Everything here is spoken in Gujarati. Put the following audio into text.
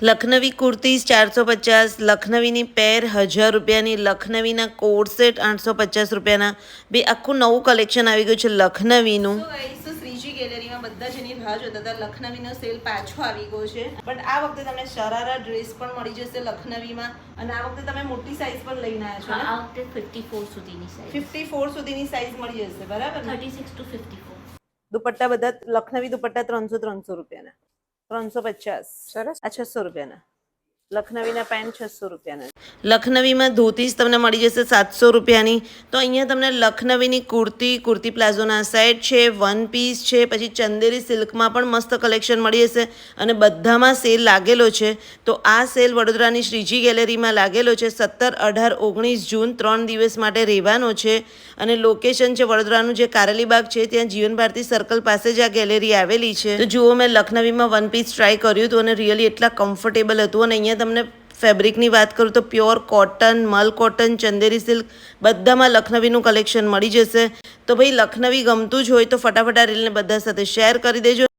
લખનવી કુર્તીઝ 450, લખનવીની પેર 1000 રૂપિયાની, લખનવીના કોડ સેટ 850 રૂપિયાના. બે આખું નવું કલેક્શન આવી ગયું છે લખનવીનું. શ્રીજી ગેલેરીમાં બધા જેની રાહ જોતા હતા, લખનવીનો સેલ પાછો આવી ગયો છે. બટ આ વખતે તમને શરારા ડ્રેસ પણ મળી જશે લખનવીમાં, અને આ વખતે તમે મોટી સાઈઝ પણ લઈને આવ્યા છો. આ વખતે 54 સુધીની સાઈઝ, 54 સુધીની સાઈઝ મળી જશે, બરાબર? 36 to 54. દુપટ્ટા બધા લખનવી દુપટ્ટા 300 રૂપિયાના, 350. સરસ. આ 600 રૂપિયાના. લખનવીના પેન્ટ 600 રૂપિયાના. લખનવીમાં ધોતીસ તમને મળી જશે 700 રૂપિયાની. તો અહીંયા તમને લખનવીની કુર્તી પ્લાઝોના સેટ છે, વન પીસ છે, પછી ચંદેરી સિલ્કમાં પણ મસ્ત કલેક્શન મળી જશે, અને બધામાં સેલ લાગેલો છે. તો આ સેલ વડોદરાની શ્રીજી ગેલેરીમાં લાગેલો છે. 17, 18, 19 જૂન 3 દિવસ માટે રહેવાનો છે, અને લોકેશન છે વડોદરાનું જે કારેલીબાગ છે ત્યાં જીવન ભારતી સર્કલ પાસે જ આ ગેલેરી આવેલી છે. તો જુઓ, મેં લખનવીમાં વન પીસ ટ્રાય કર્યું હતું અને રિયલી એટલા કમ્ફર્ટેબલ હતું. અને અહીંયા તમને ફેબ્રિકની વાત કરું તો પ્યોર કોટન, મલ કોટન, ચંદેરી સિલ્ક બધામાં લખનવીનું કલેક્શન મળી જશે. તો ભાઈ લખનવી ગમતું જ હોય તો ફટાફટ આ રીલને બધા સાથે શેર કરી દેજો.